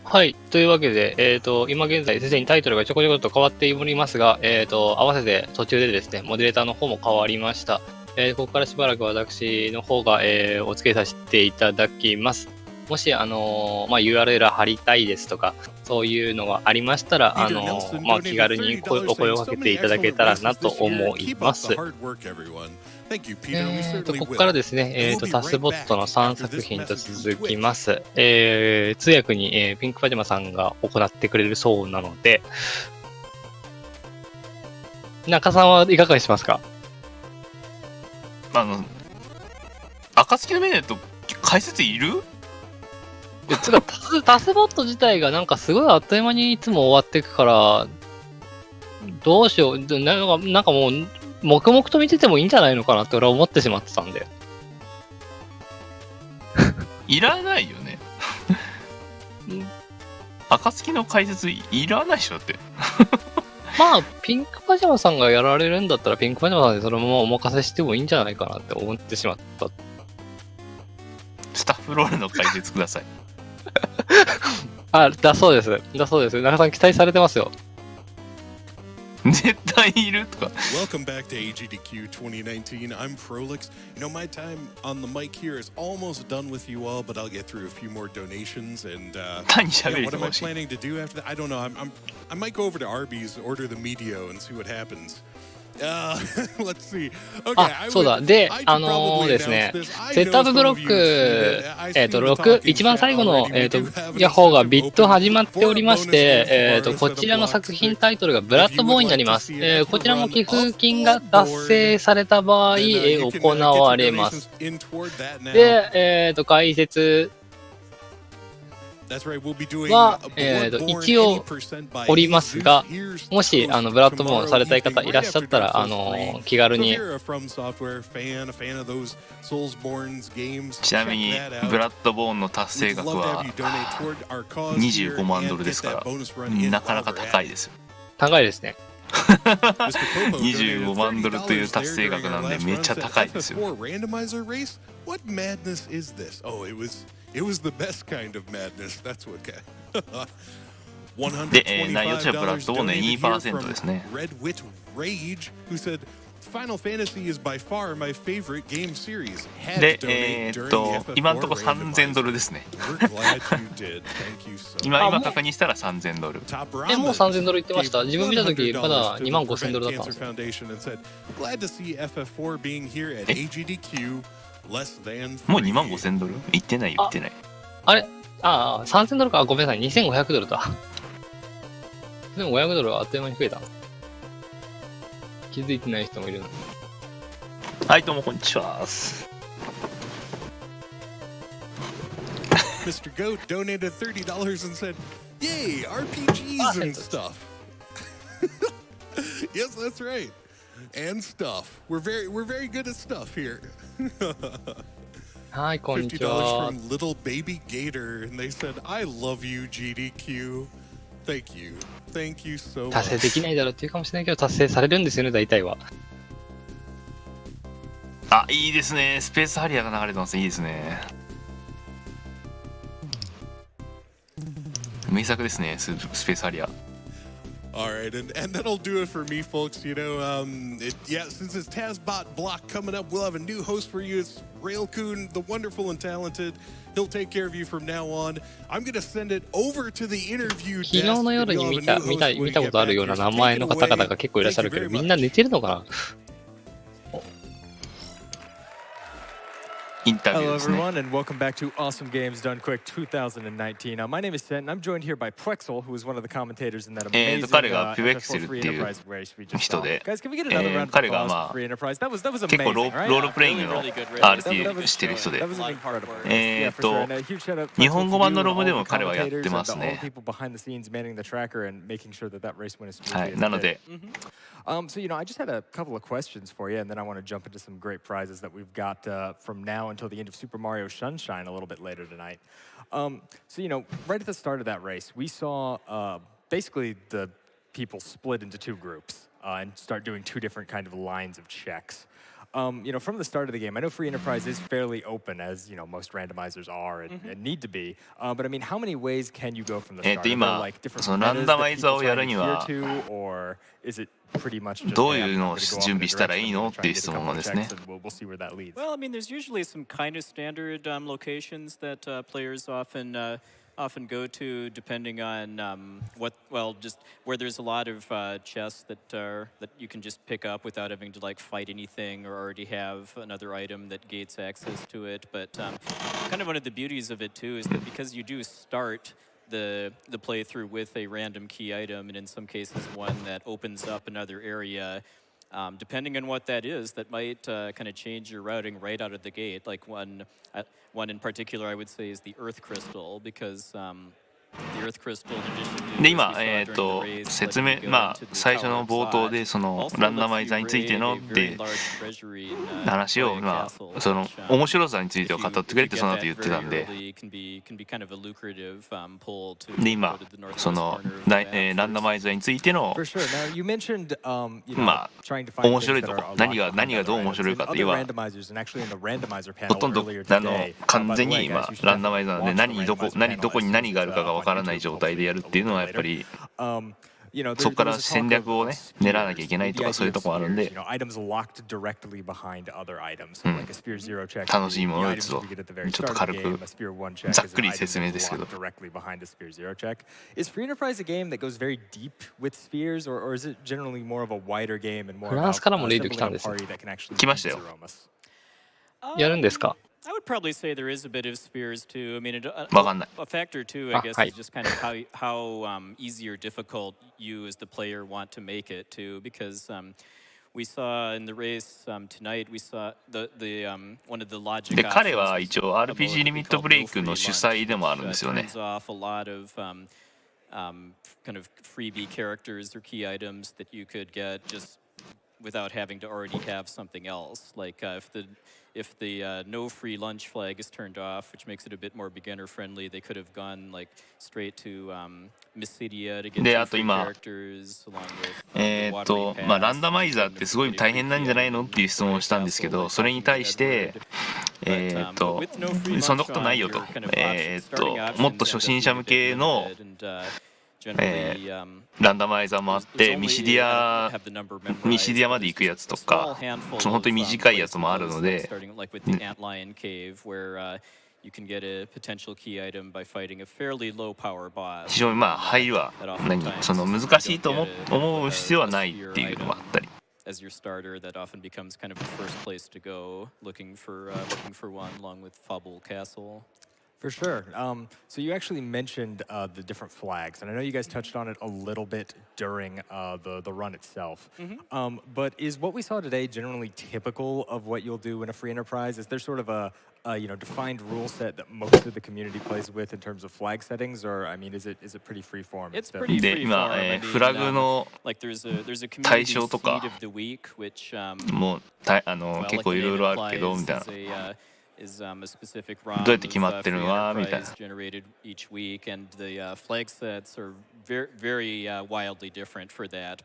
はい。というわけで、今現在、すでにタイトルがちょこちょこと変わっておりますが、合わせて途中でですね、モデレーターの方も変わりました。ここからしばらく私の方が、お付けさせていただきます。もし、URL 貼りたいですとか、そういうのがありましたら、気軽にお声をかけていただけたらなと思います。ここからですね、TASbotの3作品と続きます。通訳に、ピンクパジャマさんが行ってくれるそうなので、中さんはいかがしますか？暁のメネと解説いる？ちょっとTASbot自体がなんかすごいあっという間にいつも終わっていくから、どうしよう、なんかもう、黙々と見ててもいいんじゃないのかなって俺は思ってしまってたんで。いらないよね。暁の解説いらないでしょだって。まあ、ピンクパジャマさんがやられるんだったら、ピンクパジャマさんでそのままお任せしてもいいんじゃないかなって思ってしまった。スタッフロールの解説ください。だそうです。中さん期待されてますよ。絶対いるとか。Welcome back to AGDQ2019. I'm Frolix. My time on the mic here is almost done with you all, but I'll get through a few more donations. And what am I planning to do after that? I don't know. I might go over to Arby's, order the medio, and see what happens. Let's see. Okay, そうだ。で、ですね、セットアップブロック、6、一番最後の、ヤッホーがビット始まっておりまして、こちらの作品タイトルがブラッドボーイになります。こちらも寄付金が達成された場合、行われます。で、解説は、一応おりますが、もしブラッドボーンされたい方いらっしゃったら、気軽に。ちなみにブラッドボーンの達成額は25万ドルですから、なかなか高いですよ。高いですね。25万ドルという達成額なんでめっちゃ高いですよ。It was the best kind of madness. That's what. で、内容としてはブラッドボーンで 2% ですね。Final Fantasy is by far my favorite game series. で、今のところ3000ドルですね。今確認したら3000ドル。もう3000ドル言ってました。自分見たときまだ2万5000ドルだったんですよ。もう2万5000ドル言ってない。あれ3000ドルか。ごめんなさい。2500ドルだ。でも500ドルはあっという間に増えた。気づいてない人もいるの。はい、どうもこんにちは。Mr. Goat donated $30 and said, "Yay, RPGs and stuff." Yes, that's right. And stuff. We're very good at stuff here. はい、こんにちは。$50 from Little Baby Gator, and they said, "I love you, GDQ." Thank you. Thank you so much. 達成できないだろうっていうかもしれないけど、達成されるんですよね、大体は。いいですね。スペースハリアーが流れてます。いいですね。名作ですね、スペースハリアー。All right, and that'll do it for me, folks. Since it's TASbot block coming up, we'll have a new host for you. It's Railcoon, the wonderful and talented. He'll take care of you from now on. I'm going to send it over to the interview desk. 昨日の夜に見たことあるような名前の方々が結構いらっしゃるけど、みんな寝てるのかな？インタビュー Hello ですね。 everyone and welcome back to Awesome Games Done Quick 2019. My name is Sent and I'm joined here by Plexel, who is one of the commentators in that amazing 彼が PUEXL FF4 っていう Enterprise race we just 人 saw. で、 Guys, can we get another round of 彼が applause for Free Enterprise? That was 結構 amazing, ロ right? ールプレイングの RT してる人で、 That was incredible. Yeah, for sure. And a huge shout out 日本語版のロムで to も彼はやって all ます the ね。 people behind the scenes manning the tracker and making sure that that race went as は smoothly い、 as な it の did. で、 So, I just had a couple of questions for you, and then I want to jump into some great prizes that we've got from now until the end of Super Mario Sunshine a little bit later tonight. Right at the start of that race, we saw basically the people split into two groups and start doing two different kind of lines of checks. from the start of the game, I know free enterprise is fairly open, as most randomizers are and need to be. But I mean, how many ways can you go from the start? Are there, 今 like, different そのランダマイザーをやるに metas は that people try to adhere to, or is it pretty much just どう hey, いう I'm のを gonna go off 準 in a 備したら direction, いい I'm の gonna っ try てい and う質 get a 問 couple な of んです checks, ね。 and we'll see where that leads. Well, I mean, there's usually some kind of standard locations that players often go to, depending on just where there's a lot of chests that you can just pick up without having to like fight anything or already have another item that gates access to it. But kind of one of the beauties of it too is that because you do start the playthrough with a random key item, and in some cases one that opens up another area. Depending on what that is, that might kind of change your routing right out of the gate. Like one in particular, I would say, is the Earth Crystal, because the Earth Crystal, in addition to で今、 as we saw during the race, 説 letting 明 you go まあ into the 最初 Tower の of 冒頭 Zod, でその also ランダマ lets イ you ザーについて raid の a っ very て large treasury in 話を Tower ま Castle, あその which, 面白さについて if は you, 語って if くれ you て get その後 that 言ってた very んで early, can be kind of a lucrative pull to で go 今 to the northwest その corner of the ラ map ンダ first. マイザーについての For sure. Now, you mentioned,まあ trying to find 面 things 白い that と are こ a 何 lot が behind 何が other どう面 items. 白い In かって other 言えば randomizers, and actually in the randomizer ほ panel とんど earlier 完 today, 全 by the に way, ま guys, あ you should ランダマイ definitely ザーで watch the 何にどこ randomizer 何 panel どこ as に soon 何 as があるか it's が up 分 on からない YouTube. 状 We'll 態で see やる a っていう little の bit はやっぱ later. り There そこから was a 戦 talk 略 of をね spheres, 練らなきゃいけない the とかそういう idea と of こあるん spheres, で items locked directly behind other items. So like a sphere 0 check, 楽しい the ものを打 items つと we get at the very ちょっ start と of 軽 the く game. A sphere 1 check ざっ is く an り item 説明 that's ですけど locked directly behind a sphere 0 check. Is free enterprise a game that goes very deep with spheres, or is it generally more of a wider game and more フランス about からもレイド来 assembling たん a ですよ。 party that can actually 来ま beat したよ Zeromus? やるんですか？ I would probably say there is a bit of spheres too. I mean, わかんない a factor too, I guess, はい。 is just kind of how easy or difficult you as the player want to make it too, because we saw in the race tonight, we saw the one of the logic で彼 options は was 一応 a mode RPG that リ we ミット called ブレイ no ク free の主 lunch, 催でもあ which るんですよね turns off a lot of kind of freebie characters or key items that you could get just without having to already have something else. Like if the no free lunch flag is turned off, which makes it a bit more beginner friendly, they could have gone like straight to Mysidia to get で two あと free 今 characters along with the watery まあラン pass ダマイ and ザー getting って the すごい pretty 大 free 変なん key じゃない item の in っていう質問をしたんですけ Castle ど by それに talking to 対して Edward. But with no free そんな lunch ことない on, よと your kind of starting もっと options 初 end 心 up 者 being 向 a け bit の limited, and generally ランダマイザーもあってミシディアまで行くやつとかその本当に短いやつもあるので you can get a potential key item by fighting a fairly low power boss. 非常にまあ入りはその難しいと思う必要はないっていうのがあったり As your starter, that often becomes kind of the first place to go, looking for one, along with Fable Castle. For sure. So you actually mentioned the different flags, and I know you guys touched on it a little bit during the run itself. But is what we saw today generally typical of what you'll do in a free enterprise? Is there sort of a defined rule set that most of the community plays with in terms of flag settings, or I mean, is it pretty free form? It's pretty で free 今 form. I mean, フラグの like there's a 対 community 象とか seed of the week, which もう結構いろいろあるけどみたいな is a specific ROM どうやって決まってるのか of みたいな enterprise generated each week, and the flag sets are very wildly different for that.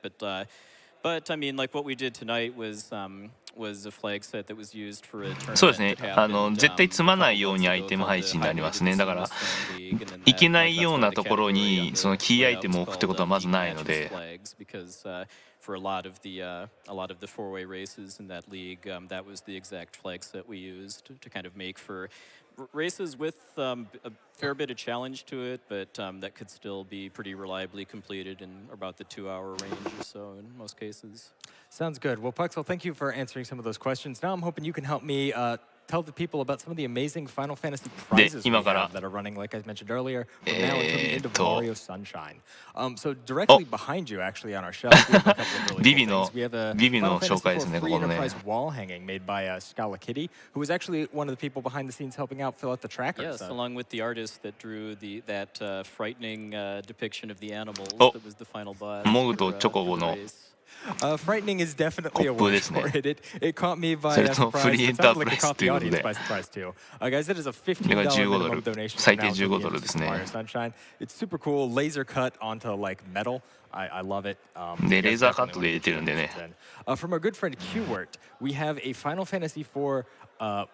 But I mean, like what we did tonight was a flag set that was used for a tournament そうですね that happened, 絶対積まないようにアイテム配置になりますねだからいけないようなところにそのキーアイテムを置くってことはまずないので For a lot of the four-way races in that league, that was the exact flag set we used to kind of make for races with a fair bit of challenge to it, but that could still be pretty reliably completed in about the 2-hour range or so in most cases. Sounds good. Well, Puxel, thank you for answering some of those questions. Now I'm hoping you can help me tell the people about some of the amazing Final Fantasy prizes we have that are running, like I mentioned earlier, from now until the end of Mario Sunshine. So directly behind you, actually, on our shelf, we have a couple of really cool things. We have a Final Fantasy 4 free enterprise wall hanging made by Scala Kitty, who was actually one of the people behind the scenes helping out fill out the trackers. Yes, along with the artist that drew that frightening depiction of the animals that was the final boss. モグとチョコボの frightening is definitely a word for it. It caught me by surprise. It sounds like it caught the audience by surprise too. Guys, that is a $15 minimum donation from now until the end of Mario Sunshine. It's super cool, laser cut onto like metal. I love it. でレーザーカットで入れてるんでね。From our good friend Qwert, we have a Final Fantasy IV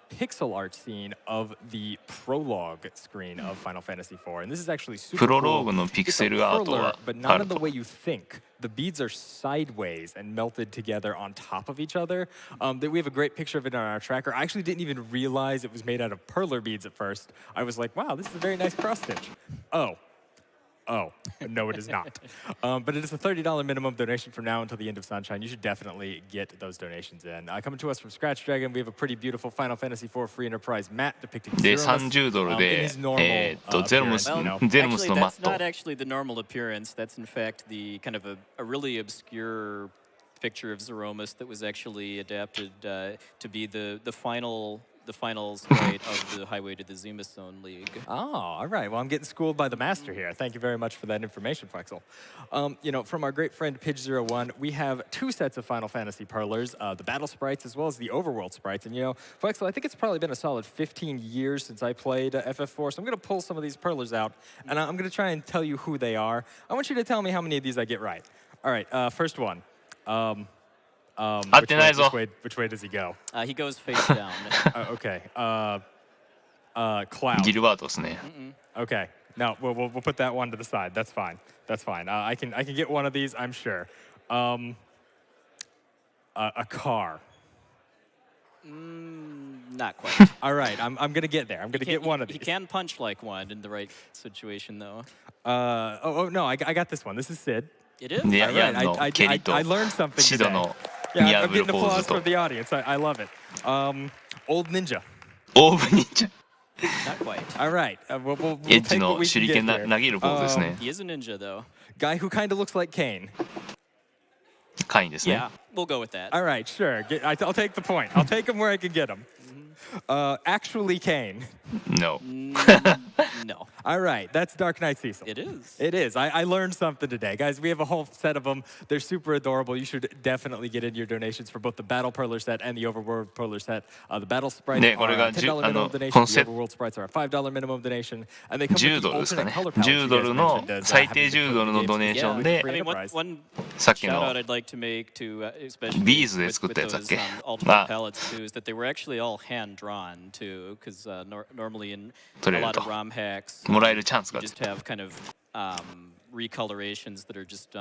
pixel art scene of the prologue screen of Final Fantasy IV, and this is actually super プロロー cool. グのピクセルアート Perler, は but あ not る in the と。 way you think. The beads are sideways and melted together on top of each other. That we have a great picture of it on our tracker. I actually didn't even realize it was made out of perler beads at first. I was like, wow, this is a very nice cross stitch. Oh, no, it is not. But it is a $30 minimum donation from now until the end of Sunshine. You should definitely get those donations in. Coming to us from Scratch Dragon, we have a pretty beautiful Final Fantasy IV free enterprise mat depicting で Zeromus, 30ドル in で his normal ゼロムス appearance, you know. ゼロムス Actually, のマ that's ット not actually the normal appearance. That's in fact the kind of a really obscure picture of Zeromus that was actually adapted to be the final sprite of the Highway to the Zenith Zone League. Oh, all right. Well, I'm getting schooled by the master here. Thank you very much for that information, Flexel. You know, from our great friend Pidge01, we have 2 sets of Final Fantasy Perlers, the battle sprites as well as the overworld sprites. And, you know, Flexel, I think it's probably been a solid 15 years since I played FF4, so I'm going to pull some of these Perlers out, and I'm going to try and tell you who they are. I want you to tell me how many of these I get right. All right, first one. Which way does he go? He goes face down. Okay. Cloud. ギルバートですね。 Okay. No, we'll put that one to the side. That's fine. That's fine. I can get one of these, I'm sure. A car. Not quite. All right. I'm gonna get there. I'm gonna get one of these. He can punch like one in the right situation, though. No, I got this one. This is Sid. It is? でヤンのケリと I learned something シド today. の Yeah, 見 I'm 破る getting ポー applause ズと from the audience. I love it. Old Ninja. オーブ忍者 Not quite. All right. We'll エッジ take の what we 手 can 裏 get 剣 here. 投げるポーズですね。 He is a ninja, though. Guy who kind of looks like Kane. カインですね。 Yeah, we'll go with that. All right, sure. I'll take the point. I'll take him where I can get him. Actually Kane. No. No. All right, that's Dark Knight Cecil. It is. It is. I learned something today. Guys, we have a whole set of them. They're super adorable. You should definitely get in your donations for both the Battle Perler set and the Overworld Perler set. The Battle Sprites ね、 are これ a が $10 minimum donation. この The セ Overworld Sprites are a $5 minimum donation. And they come 10 with ド the ルですか alternate ね。 color palette 10 you ド guys ルの mentioned as 最低 having to 10ドルの put ドネー games ション together で free I mean, enterprise. one さっき shout の out I'd like to make to especially ビーズで with 作ったやつだっ those け alternate palettes too is that they were actually all hand drawn too, because normally in 取 a れる lot と of ROM hacks もらえるチャンス you がある just have kind of recolorations that are just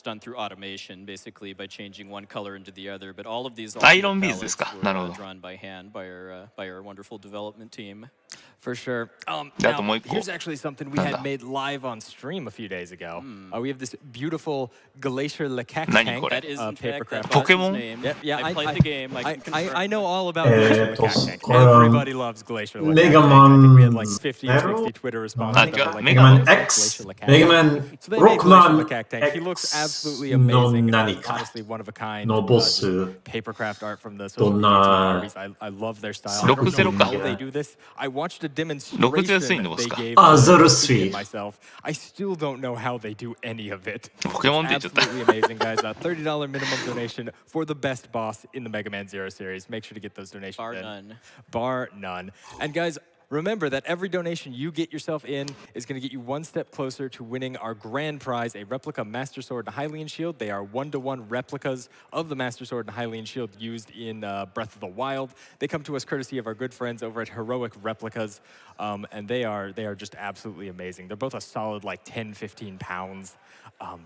done through automation, basically by changing one color into the other. But all of these アイロン alternate ビーズです palettes か。 were なるほど。 drawn by hand by our wonderful development team. For sure. Yeah, Now, the Moiko. here's actually something we had made live on stream a few days ago. We have this beautiful Glacier Macaque Nani tank. kore? That is in fact papercraft. that boss's Pokemon? name. Yeah, I played the game. I can confirm. I know all about Glacier Macaque tank. これは Everybody loves Glacier Macaque Mega tank. I think we had like Man 50 or 60 Twitter responses. Ah, about, like, Mega Man Glacier X, Macaque. Mega Man So they made Glacier Rockman Macaque tank. He looks absolutely X の amazing. 何か Honestly, one of a kind. のボス Papercraft art from the ど social ん media な armies. I love their style. I don't 60 know か how they do this. I watched a demonstration 60安いのです they か gave あ、 me 03 myself. I still don't know how they do any of it. ポケモンって言っちゃった Absolutely amazing, guys. $30 minimum donation for the best boss in the Mega Man Zero series. Make sure to get those donations Bar in. none. Bar none. And guys, remember that every donation you get yourself in is going to get you one step closer to winning our grand prize, a replica Master Sword and Hylian Shield. They are 1-to-1 replicas of the Master Sword and Hylian Shield used in Breath of the Wild. They come to us courtesy of our good friends over at Heroic Replicas, and they are just absolutely amazing. They're both a solid like 10-15 pounds.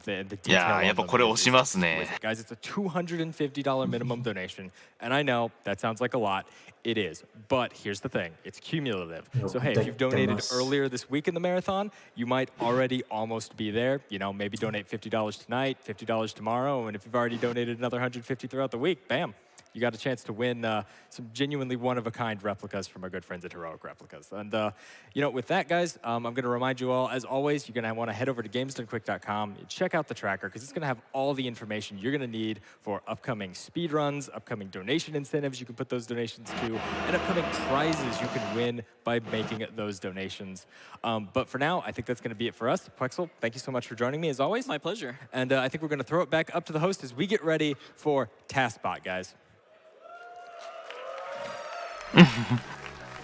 The detail いやーやっ on ぱ them これ is 押しますね exquisite. Guys, it's a $250 minimum donation. And I know that sounds like a lot. It is. But here's the thing. It's cumulative. So, hey, if you've donated earlier this week in the marathon, you might already almost be there. You know, maybe donate $50 tonight, $50 tomorrow. And if you've already donated another $150 throughout the week, bam. You got a chance to win some genuinely one-of-a-kind replicas from our good friends at Heroic Replicas. And, you know, with that, guys, I'm going to remind you all, as always, you're going to want to head over to gamesdonequick.com, check out the tracker, because it's going to have all the information you're going to need for upcoming speedruns, upcoming donation incentives you can put those donations to, and upcoming prizes you can win by making those donations. But for now, I think that's going to be it for us. Quexel, thank you so much for joining me, as always. My pleasure. And I think we're going to throw it back up to the host as we get ready for TASbot, guys.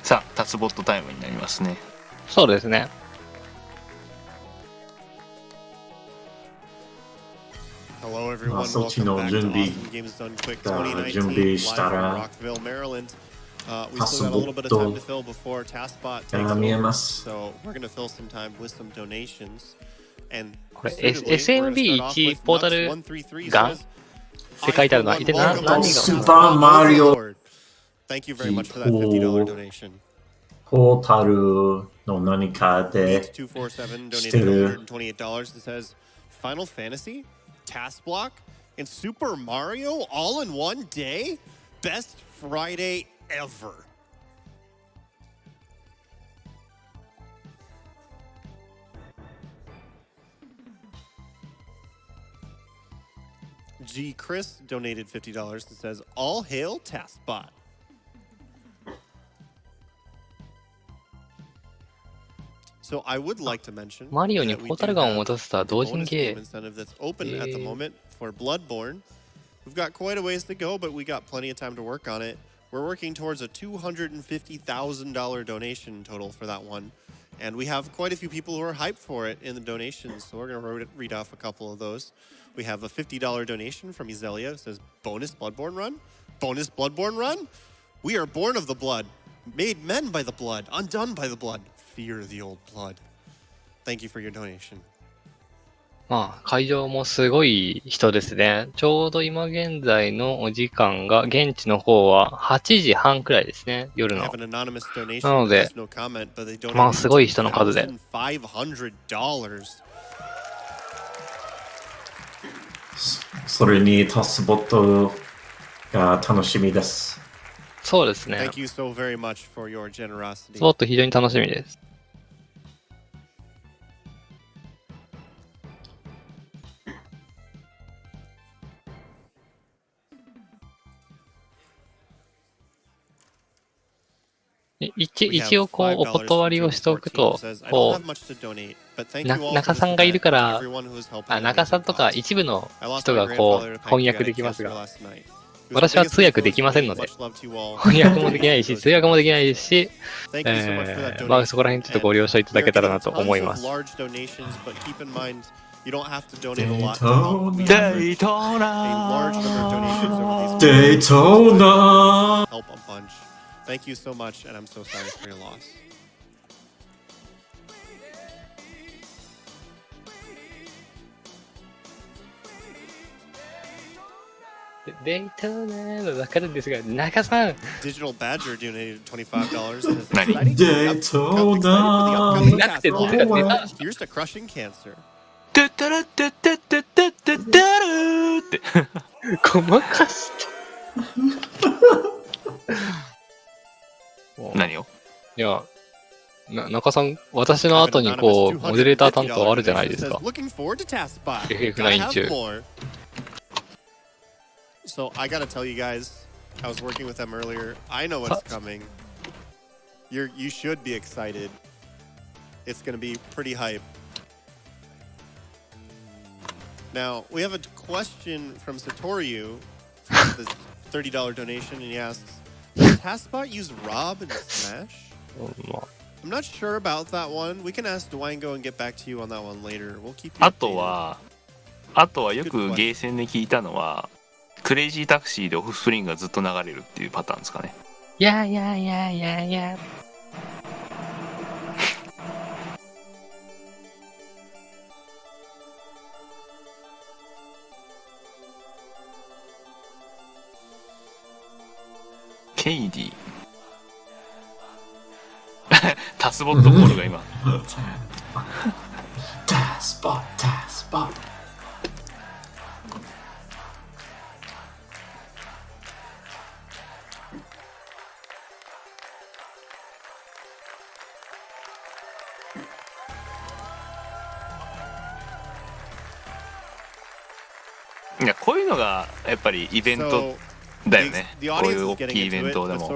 さあタスボットタイムになりますねそうですね。まあそっちの準備したらTASbotが見えます。これ、SMB1 ポータルがって書いてあるのは、何がスーパーマリオポータルの何かでしてる。Final Fantasy, TASbot, and Super Mario all in one day? Best Friday ever. G. Chris donated $50 and says, all hail TASbot. So I would like to mention マリオにポータルガンを戻すとは同人ゲー。For Bloodborne. We've got quite a ways to go, but we got plenty of time to work on it. We're working towards a $250,000 donation total for that one. And we have quite a few people who are hyped for it in the donations, so we're going to read off a couple of those. We have a $50 donation from Izelia. It says, bonus Bloodborne run? Bonus Bloodborne run? We are born of the blood, made men by the blood, undone by the blood. Fear the old blood. Thank you for your donation. まあ、会場もすごい人ですね。ちょうど今現在のお時間が、現地の方は8時半くらいですね、夜の。なので、まあ、すごい人の数で。それにTASbotが楽しみです。そうですね。TASbot非常に楽しみです。一応こうお断りをしておくと、こう中さんがいるから、中さんとか一部の人がこう翻訳できますが、私は通訳できませんので、翻訳もできないし、通訳もできないですし、まあそこら辺ちょっとご了承いただけたらなと思います。デイトナ Thank you so much, and I'm so sorry for your loss. デイトナの中でですが、中さん Digital Badger donated $25. 何デイトナ Here's to crushing cancer. トゥタラトゥタタタタタルーってごまかした。何を？いや、中さん、私の後にこう、モデレーター担当あるじゃないですか。FF9 中。So I gotta tell you guys, I was working with them earlier. I know what's coming. You should be excited. It's gonna be pretty hype. Now, we have a question from Satoriu, from this $30 donation, and he asks, does TASbot use Rob in Smash? I'm not sure about that one. We can ask Dwango and get back to you on that one later. We'll keep you updated. あとはよくゲーセンで聞いたのは、クレイジータクシーでオフスプリングがずっと流れるっていうパターンですかね。いやいやいやいやいや。ケイディTASbotコールが今TASbotいやこういうのがやっぱりイベントだよね。こういう大きいイベントでも。日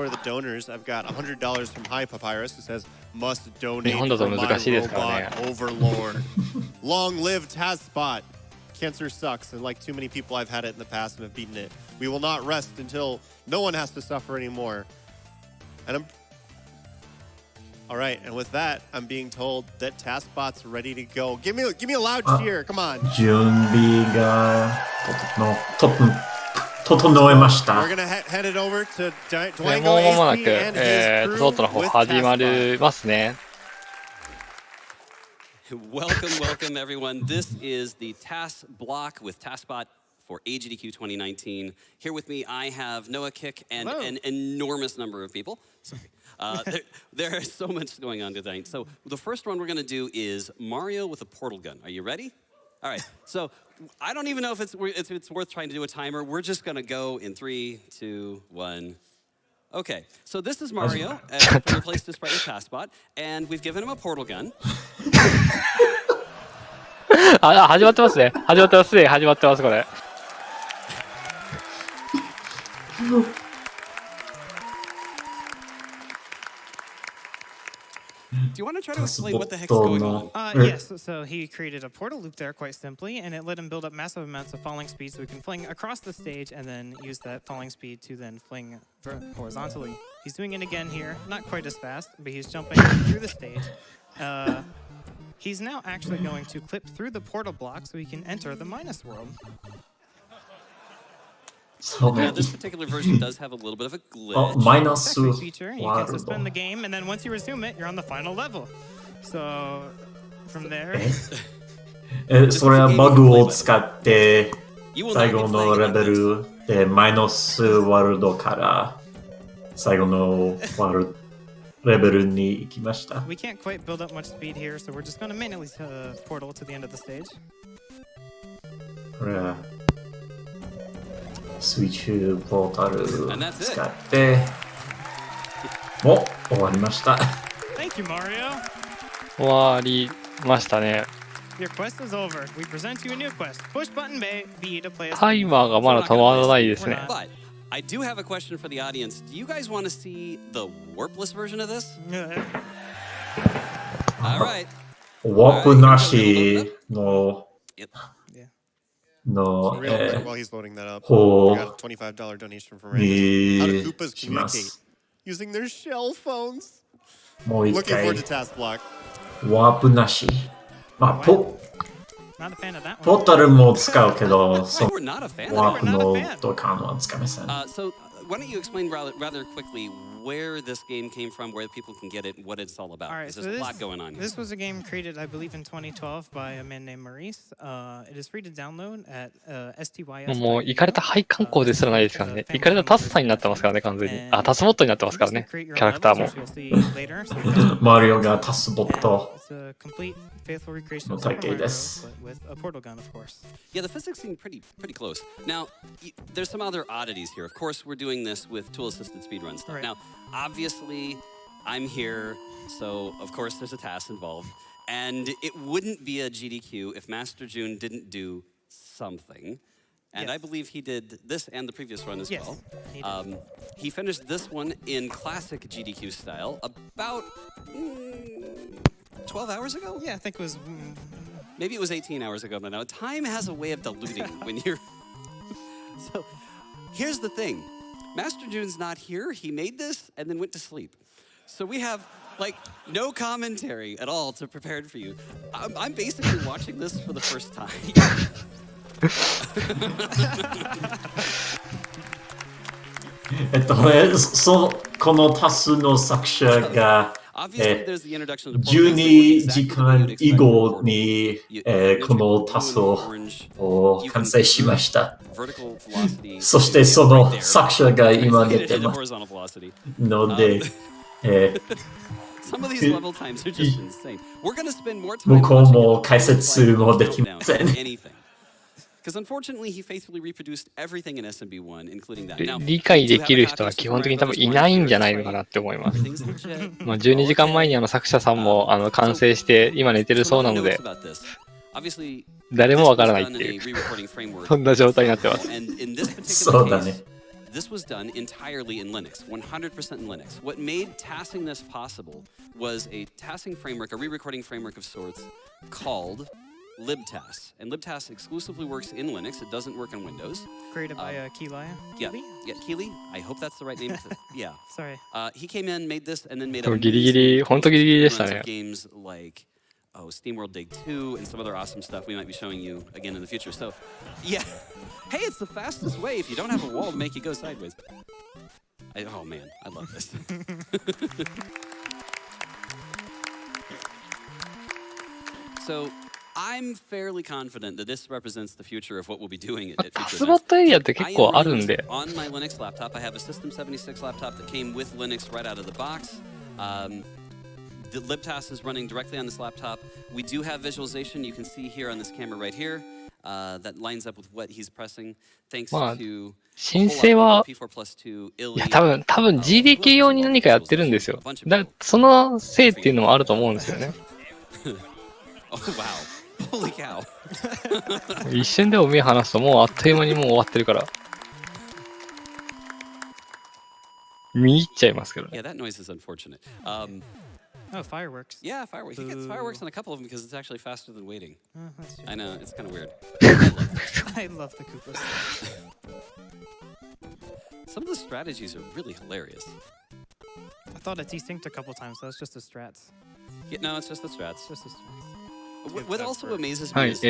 本だと難しいですからね。Long live TASbot. Cancer sucks, and like too many people, I've had it in the past and have beaten it. We will not rest until no one has to suffer anymore. And All right, and with that, I'm being told that TASbot's ready to go. Give me a loud cheer. Come on. 準備が整えました。We're gonna head it over to もう間もな dwangoAC く、and his TASbot の crew 方 with 始ま TASbot. りますね。Welcome, everyone. This is the TAS block with TASbot for AGDQ2019. Here with me, I have Noahkiq and an enormous number of people. Sorry. There is so much going on tonight. So the first one we're going to do is Mario with a portal gun. Are you ready? All right. So I don't even know if it's worth trying to do a timer. We're just going to go in 3, 2, 1. Okay, so this is Mario, we replaced this sprite with TASbot, and we've given him a portal gun. 始まってますね。始まってますね。始まってます、これ。Do you want to try to explain what the heck's going on? Yes, so he created a portal loop there quite simply, and it let him build up massive amounts of falling speed so he can fling across the stage and then use that falling speed to then fling horizontally. He's doing it again here, not quite as fast, but he's jumping through the stage. He's now actually going to clip through the portal block so he can enter the minus world. Now, this particular version does have a little bit of a glitch. Minus feature, you can suspend the game, and then once you resume it, you're on the final level. So, from there... それはバグを使って最後のレベルでマイナスワールドから最後のワールドレベルに行きました。We can't quite build up much speed here, so we're just going to manually portal to the end of the stage. これはスイッチポータル使ってもう終わりました。Thank you, Mario. 終わりましたね。Your quest is over. We present you a new quest. Push button B to play. タイマーがまだ止まらないですね。But I do have a question for the audience. Do you guys want to see the warpless version of this? All right. ワープなしの While he's loading that up, we got a $25 donation from Randy. How do Koopas communicate? Using their shell phones. Looking forward to TAS block. ワープなし。まあ、ポ Not a fan of that ポ one. ータルも使うけど、そ We're not a fan. ワープのドカンは使いません。 So why don't you explain rather quickly where this game came from, where people can get it, and what it's all about? All right, There's a lot going on here. This was a game created, I believe, in 2012 by a man named Mari0. It is free to download at STYS. もう、イカれた廃観光ですらないですからね。イカれたタスさんになってますからね、完全に。あ、タスボットになってますからね。キャラクターも。マリオがタスボット It's a complete faithful recreation の of 体 Super 系 Mario, です。 but with a portal gun, of course. Yeah, the physics seem pretty close. Now, there's some other oddities here. Of course, we're doing this with tool-assisted speedrun stuff. Right. Now, obviously, I'm here, so of course there's a TAS involved. And it wouldn't be a GDQ if Masterjun didn't do something. And I believe he did this and the previous run as well. He did. He finished this one in classic GDQ style about 12 hours ago? Yeah, I think it was... Maybe it was 18 hours ago, but now time has a way of diluting when you're... So, here's the thing. Masterjun's not here. He made this and then went to sleep. So we have, like, no commentary at all to prepare for you. I'm basically watching this for the first time. So このタスの作者が12時間以後にこのタスを完成しました。そしてその作者が今出てますので、向こうも解説もできません。Because unfortunately, he faithfully reproduced everything in SMB1, including that. Now, 理解できる人は基本的に多分いないんじゃないのかなって思います。まあ12時間前に作者さんも完成して今寝てるそうなので、誰もわからないっていう、そんな状態になってます。そうだね。This was done entirely in Linux, 100% in Linux. What made tassing this possible was a tassing framework, a re-recording framework of sorts, called libtas. And libtas exclusively works in Linux. It doesn't work in Windows. Created by Keely. Yeah, Keely. I hope that's the right name. Yeah. Sorry. He came in, made this, and then made ギリギリ、本当ギリギリでしたね。 games like SteamWorld Dig 2 and some other awesome stuff we might be showing you again in the future. So, yeah. Hey, it's the fastest way if you don't have a wall to make you go sideways. Oh man, I love this. So, I'm fairly confident that this represents the future of what we'll be doing at future events. TASbotエリアって結構あるんで。 On my Linux laptop, I have a System 76 laptop that came with Linux right out of the box. The libtas is running directly on this laptop. We do have visualization. You can see here on this camera right here. That lines up with what he's pressing. Thanks to 申請は、いや、多分 GDK 用に何かやってるんですよ。そのせいっていうのもあると思うんですよね。Oh wow. Holy cow. 一瞬でも目離すともうあっという間にもう終わってるから。見入っちゃいますけどね。Yeah, that noise is unfortunate. Oh, fireworks. Yeah, fireworks. He gets fireworks on a couple of them because it's actually faster than waiting. I know, it's kind of weird. I love the Koopas. Some of the strategies are really hilarious. I thought it desynced a couple times, so it's just the strats. Yeah, no, it's just the strats. Just the strats. What also amazes は me い、is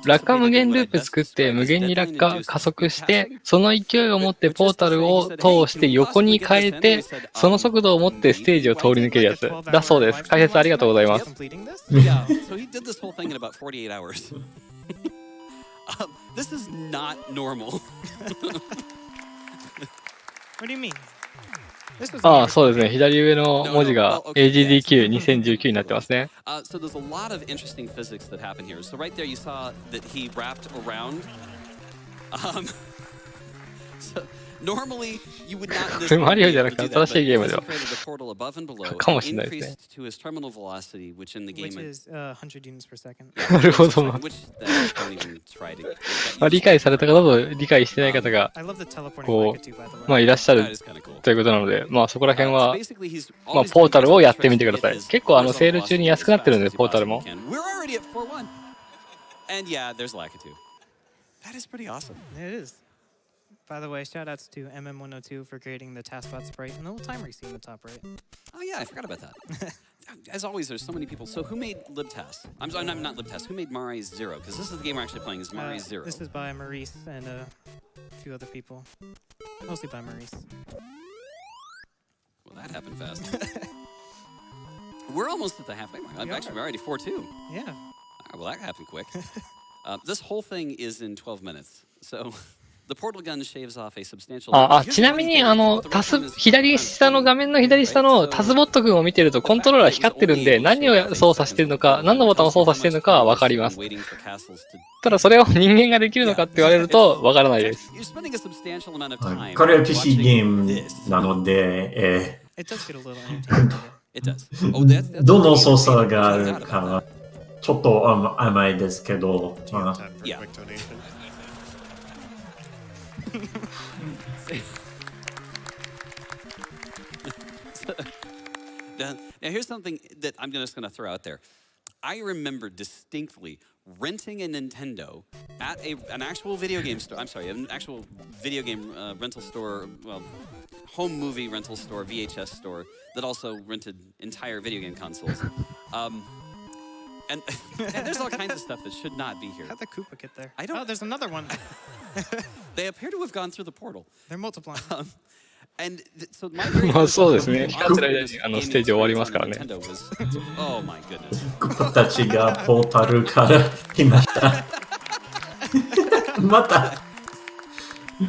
落下無限ループ作って無限に落下加速して、その勢いを持ってポータルを通して横に変えて、その速度を持ってステージを通り抜けるやつだそうです。解説ありがとうございます。Yeah, so he did this whole thing in about 48 hours. This is not normal. What do you mean? ああ、そうですね。左上の文字が AGDQ2019 になってますね。So there's a lot of interesting physics that happen here. So right there you saw that he wrapped around. So normally you would not. マリオじゃなくて新しいゲームではかもしれないですね。Which is 100 units per second. なるほど。理解された方と理解してない方がこう、いらっしゃるということなので、そこら辺は、ポータルをやってみてください。結構セール中に安くなってるんで、ポータルも。And yeah, there's Lakitu. That is pretty awesome. It is. By the way, shoutouts to MM102 for creating the TASbot sprite and the little timer you see in the top right. Oh yeah, I forgot about that. As always, there's so many people. So who made libtas? I'm sorry, not libtas. Who made Mari0? Because this is the game we're actually playing. Is Mari0? This is by Mari0 and a few other people. Mostly by Mari0. Well, that happened fast. We're almost at the halfway mark. Actually, we're already 4-2. Yeah. Well, that happened quick. This whole thing is in 12 minutes. So. ちなみに左下の画面の左下のTASbot君を見てるとコントローラー光ってるんで何を操作してるのか何のボタンを操作してるのかは分かります。ただそれを人間ができるのかって言われると分からないです。これは PC ゲームなので、どの操作があるかちょっと甘いですけど。Now, here's something that I'm just going to throw out there. I remember distinctly renting a Nintendo at an actual video game store. I'm sorry, an actual video game rental store, well, home movie rental store, VHS store, that also rented entire video game consoles. And there's all kinds of stuff that should not be here. How'd the Koopa get there? I don't. Oh, there's another one. They appear to have gone through the portal. They're multiplying. And so my そうですね。光ってる間にステージ終わりますからね。Oh my goodness. クーパたちがポータルから来ました。また。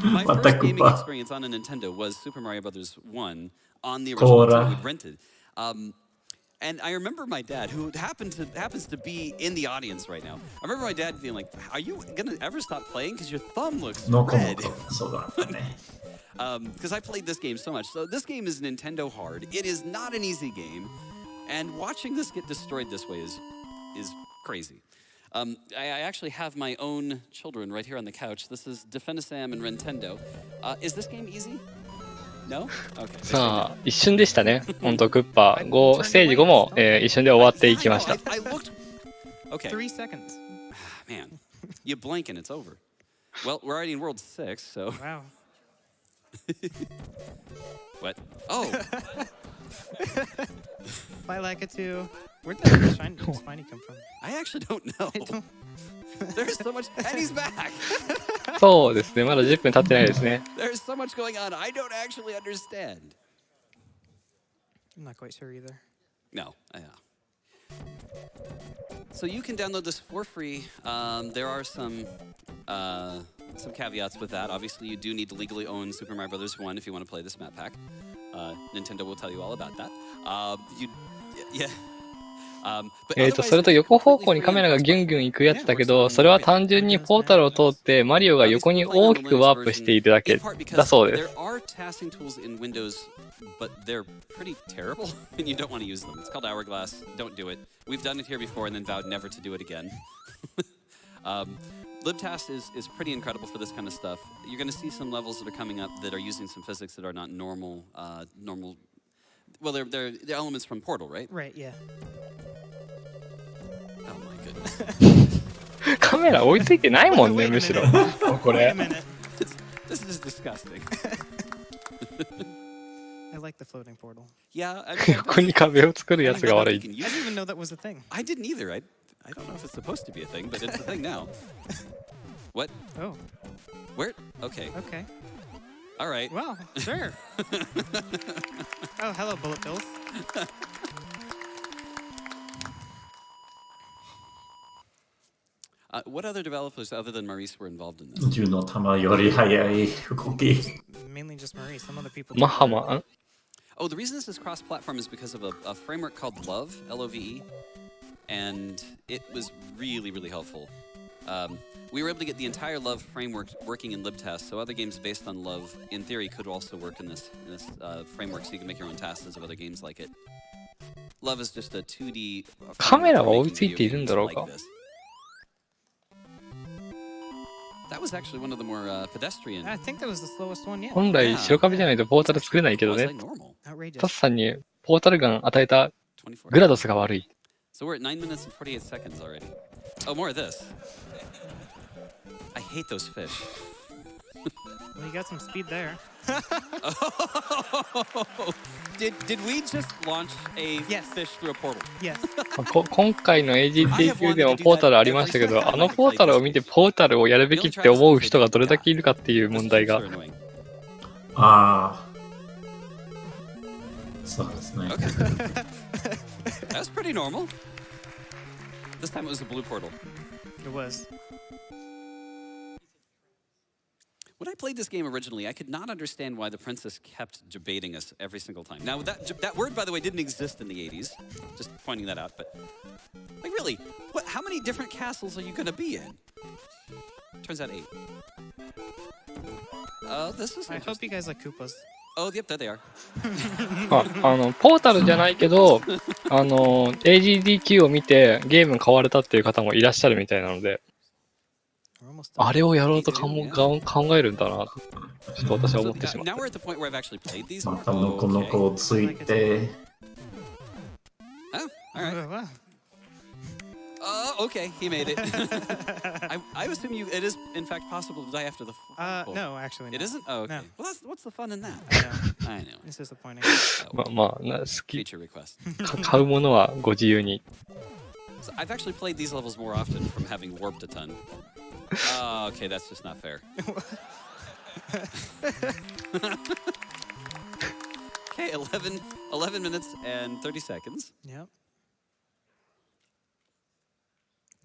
My first gaming experience on a Nintendo was Super Mario Bros. 1 on the original one we'd rented. And I remember my dad, who happens to be in the audience right now. I remember my dad being like, "Are you gonna ever stop playing? Because your thumb looks red." Because I played this game so much. So this game is Nintendo hard. It is not an easy game, and watching this get destroyed this way is crazy. I actually have my own children right here on the couch. This is Defendasam and Nintendo. Is this game easy? No? Okay. さあ、一瞬でしたね。本当クッパ5ステージ5も、一瞬で終わっていきました。Okay. 3 seconds. Man, you blink and it's over. Well, we're already in World 6, so... Wow. What? Oh! Bye, Lakitu. Where'd that shiny come from? I actually don't know. There's so much... And he's back! そうですね、まだ10分経ってないですね。There's so much going on. I don't actually understand. I'm not quite sure either. No, yeah. So you can download this for free. There are some caveats with that. Obviously, you do need to legally own Super Mario Bros. 1 if you want to play this map pack. Nintendo will tell you all about that. Yeah. それと横方向にカメラがギュンギュン行くやつだけど、それは単純にポータルを通ってマリオが横に大きくワープしているだけだそうです。There are tasking tools in Windows, but they're pretty terrible, and you don't want to use them. It's called Hourglass. Don't do it. We've done it here before and then vowed never to do it again. LibTAS is pretty incredible for this kind of stuff. You're going to see some levels that are coming up that are using some physics that are not normal. Well, they're elements from Portal, right? Right, yeah. Oh my goodness. カメラ追いついてないもんね、むしろ。これ。This is disgusting. I like the floating portal. Yeah, I mean, 横に壁を作るやつが悪い。I didn't even know that was a thing. I didn't either. I don't know if it's supposed to be a thing, but it's a thing now. What? Oh. Where? Okay. Okay. All right. Well, sure. Oh, hello, bullet bills. What other developers other than Maurice were involved in this? 銃の弾より速い動き。Mainly just Maurice. Some other people. マハマ。Oh, the reason this is cross-platform is because of a framework called Love, L-O-V-E, and it was really, really helpful. We were able to get the entire Love framework working in LibTAS, so other games based on Love, in theory, could also work in this framework, so you can make your own tasks of other games like it. Love is just a 2D. カメラは追いついているんだろうか。That was actually one of the more pedestrian. I think that was the slowest one yet. 本来白壁じゃないとポータル作れないけどね。タスさんにポータルガン与えたグラドスが悪い。So we're at 9 minutes and 48 seconds already. Oh, more of this. I hate those fish. Well, you got some speed there. Did we just launch a fish through a portal? Yes. 今回の AGDQ でもポータルありましたけど、あのポータルを見てポータルをやるべきって思う人がどれだけいるかっていう問題が。ああ。そうですね。That's pretty normal. This time it was a blue portal. It was. When I played this game originally, I could not understand why the princess kept debating us every single time. Now, that word, by the way, didn't exist in the 80s. Just pointing that out. But, like, really, how many different castles are you going to be in? Turns out 8. This is I hope you guys like Koopas. Oh, yep, there they are. ポータルじゃないけど、AGDQ を見てゲーム買われたっていう方もいらっしゃるみたいなので、あれをやろうと考えるんだなと、ちょっと私は思ってしまった。またのこのこをついて。Okay, he made it. I assume it is in fact possible to die after the fall. No, actually, it isn't. Oh, okay. No. Well, what's the fun in that? I know. I know. It's disappointing. まあ好き。Feature request. 買うものはご自由に。So I've actually played these levels more often from having warped a ton. Okay, that's just not fair. Okay, 11 minutes and 30 seconds. Yep.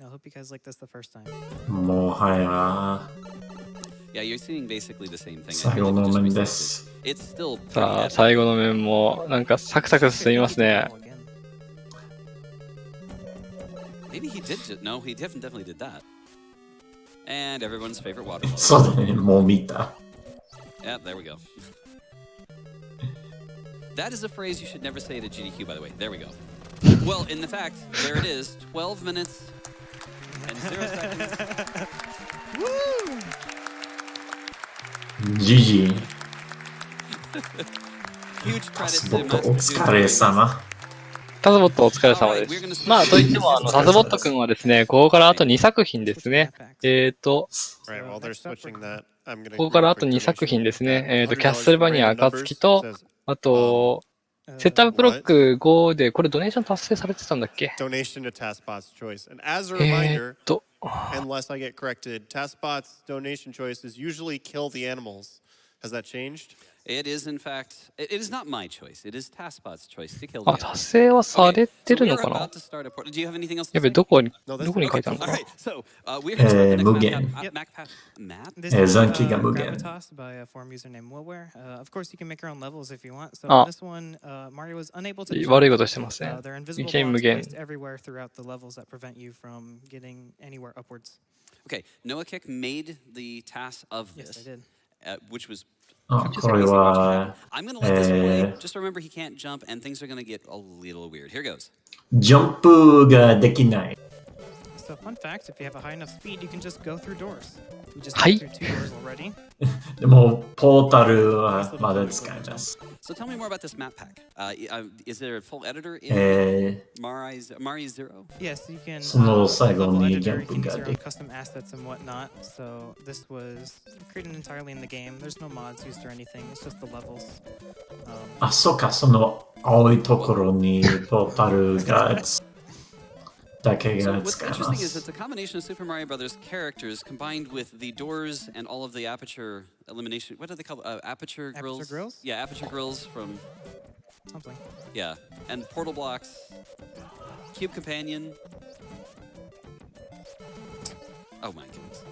I hope you guys like this the first time. もはや。Yeah, you're seeing basically the same thing. 最後の面です。It's still. さあ、最後の面もなんかサクサク進みますね。Maybe he did. No, he definitely did that. And everyone's favorite waterfall. そうだね、もう見た。Yeah, there we go. That is a phrase you should never say at a GDQ, by the way. There we go. Well, in the fact, there it is. 12 minutes and 0 seconds. Woo! GG. Huge credit to TASbot お疲れ様。タスボットお疲れ様です。まあ、といっても、タスボット君はですね、ここからあと2作品ですね。ここからあと2作品ですね。キャッスルバニア暁と、あと、セットアップブロック5で、これドネーション達成されてたんだっけUnless I get corrected, TASbot's donation choice is usually kill the animals. Has that changed? It is, in fact, it is not my choice. It is TASbot's choice to kill the あ、達成はされてるのかなやべ、どこに書いてあるのかな無限。残機が無限。あ、悪いことしてますね。いきなり無限。Okay, Noahkiq made the TAS of this, which was. これは、I'm going to let this play. Just remember he can't jump and things are going to get a little weird. Here goes. ジャンプができない。So fun fact, if you have a high enough speed, you can just go through doors. We just Hi. went through 2 doors already. でも、ポータルはまだ使えます。So tell me more about this map pack. Is there a full editor in Mari0? Yes, you can その最後 level に editor, ジャ you ンプ can use が your で own きる。 custom assets and whatnot. So this was created entirely in the game. There's no mods used or anything. It's just the levels. あ、そうか、その青いところにポータルがだけ So が what's 使えま interesting is す。 it's a combination of Super Mario Brothers characters combined with the doors and all of the aperture elimination. What do they call it? Aperture grills? Aperture grills? Yeah, aperture grills from. Something. Yeah, and portal blocks, cube companion. Oh my goodness!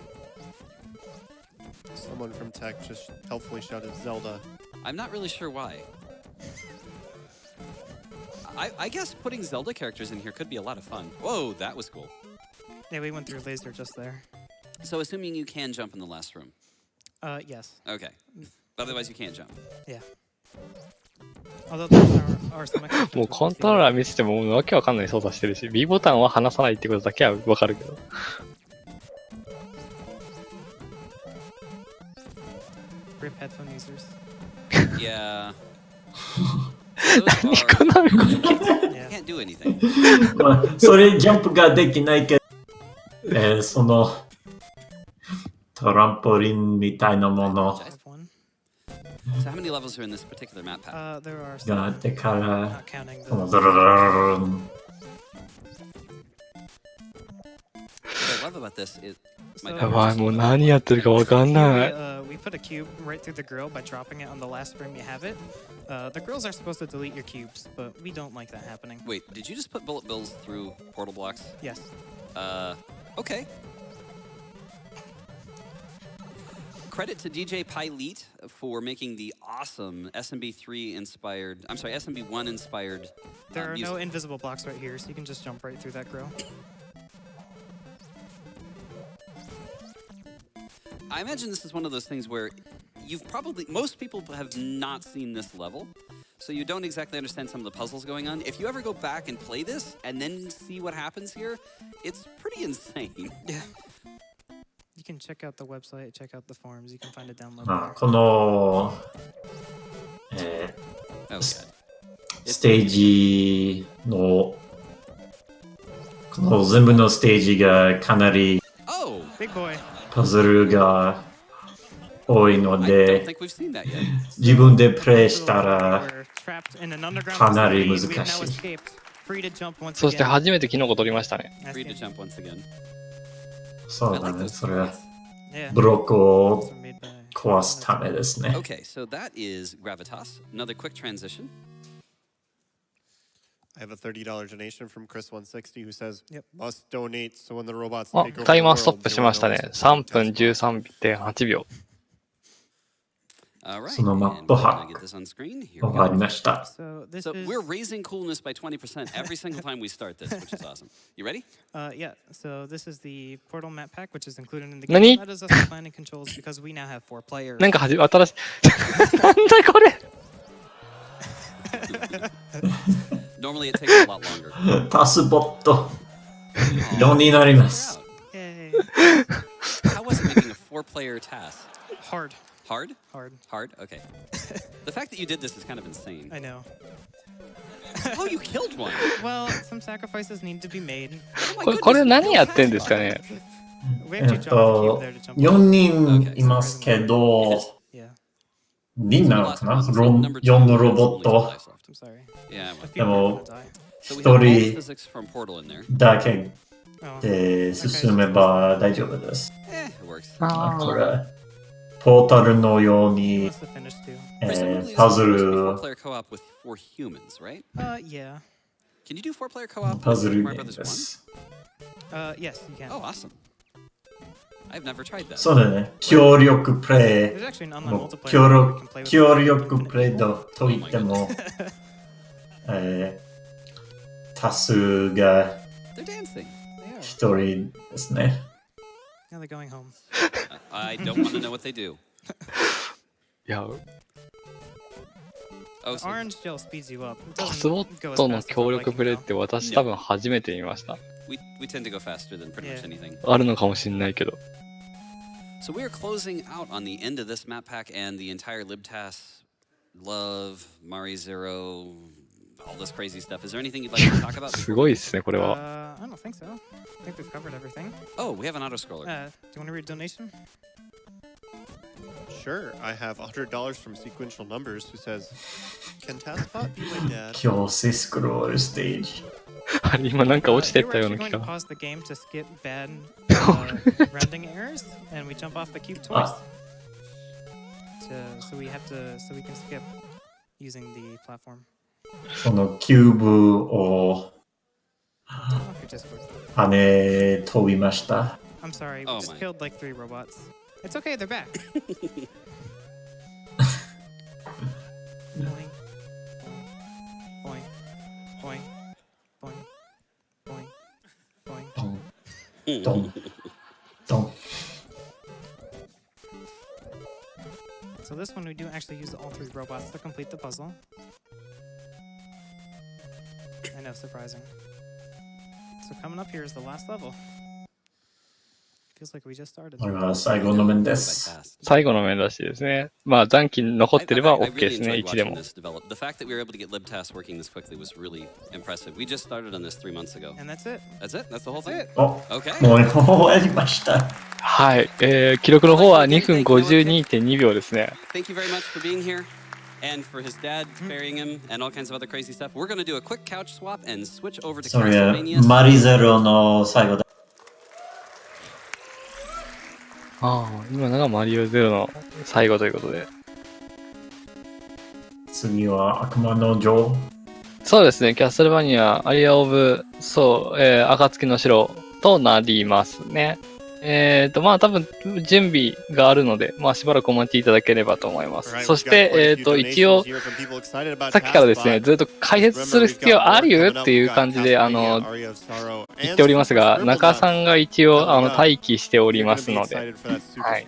Someone from tech just helpfully shouted Zelda. I'm not really sure why. I guess putting Zelda characters in here could be a lot of fun. Whoa, that was cool. Yeah, we went through laser just there. So assuming you can jump in the last room. Yes. Okay. But otherwise you can't jump. Yeah. Although there are some exceptions もう with コントローラー見せてももうわけわかんない操作してるし、B ボタンは離さないってことだけはわかるけど。RIP headphone users. Yeah. 何この You can't do anything. まあ、それジャンプができないけど、そのトランポリンみたいなもの So how many levels are in this particular map pack? There are があっ some, てから not counting この the ドロドロロン What I love about this is やばい、もう何やってるかわかんない。we put a cube right through the grill by dropping it on the last frame you have it. The grills are supposed to delete your cubes, but we don't like that happening. Wait, did you just put bullet bills through portal blocks? Yes. Okay. Credit to DJ Pilate for making the awesome SMB3 inspired, I'm sorry, SMB1 inspired There are music. no invisible blocks right here, so you can just jump right through that grill. I imagine this is one of those things where most people have not seen this level, so you don't exactly understand some of the puzzles going on. If you ever go back and play this and then see what happens here, it's pretty insane. Yeah. You can check out the website, check out the forums, you can find a download あ there. この、Oh, God. ステージのこの全部のステージがかなり Oh! Big boy. パズルが多いの I don't で think we've seen that yet. 自分でプレイしたら We're trapped in an underground かなり facility. 難 We've し now い。 escaped. Free to jump once そして again. 初めてキノコ取りましたね。 Nice Free to game. jump once again. そう I だ like ね。 those それは Yeah. ブロックを Those were made by- 壊すためですね。 Okay, so that is Gravitas. Another quick transition. I have a $30 donation from Chris160 who says, Yep. must donate so when the robots あ take over タイ the マーストッ world, プしましたね。 everyone knows 3分 TASbot. 13.8秒。 All right, そのマッ and プ we're ハ gonna ッ get this on screen. Here ク we 終わ go. りました。 So this So is we're raising coolness by 20% every single time we start this, which is awesome. You ready? yeah. So this is the portal map pack, which is included in the 何 game. That is us planning controls because we now have 4 players. なんか新しい。なんだこれ Normally it takes a lot longer. タスボット4になります。 Yay. How was it making a 4-player task? Hard. Hard? Hard. Hard? Okay. The fact that you did this is kind of insane. I know. Oh, you killed one. Well, some sacrifices need to be made. これ何やってんですかね。4人いますけど、リンなのかな ?4 のロボット。でも、1人だけで進めば大丈夫です。これ、ポータルのように、パズル。パズルゲームです。Yes, you can. Oh, awesome. I've never tried that. そうだね。協力プレイ。協力プレイと言っても、多数が一人ですね。Now they're going home. I don't want to know what they do. いや、Orange gel speeds you up. タスボットの協力プレイって私多分初めて見ました。We tend to go faster than pretty much anything. あるのかもしれないけど。So we are closing out on the end of this map pack and the entire libtas, love, Mari0, all this crazy stuff. Is there anything you'd like to talk about? すごいですね、これは。I don't think so. I think we've covered everything. Oh, we have an auto-scroller. Do you want to read donation? Sure. I have $100 from Sequential Numbers who says, Can TASbot be my dad? 強制スクロールステージ。あれ今なんか落ちてったような気 We're actually going to が。pause the game to skip bad rounding errors, and we jump off the cube twice. So we can skip using the platform. そのキューブを跳ね飛びました。I'm sorry, we just killed like 3 robots. It's okay, they're back. Boing, boing, boing, boing, boing, boing. ドン、ドン。So this one we do actually use all 3 robots to complete the puzzle. I know, surprising. So coming up here is the last level. Feels like we just started. これは最後の面です。最後の面らしいですね。まあ残機残ってれば OK ですね、1でも。The fact that we were able to get libtas working this quickly was really impressive. We just started on this 3 months ago. And that's it. That's it? That's the whole thing? お、もう終わりました。はい、記録の方は2分52.2秒ですね。Thank you very much for being here. And for his dad burying him and all kinds of other crazy stuff. We're going to do a quick couch swap and switch over to Castlevania. マリゼロの最後だ。ああ、今のがマリオゼロの最後ということで。次は悪魔の女。そうですね、キャッスルバニア、アリア・オブ、そう、暁の城となりますね。まあ多分準備があるので、まあしばらくお待ちいただければと思います。そして、一応、さっきからですね、ずっと解説する必要あるっていう感じで、言っておりますが、中さんが一応、待機しておりますので、はい。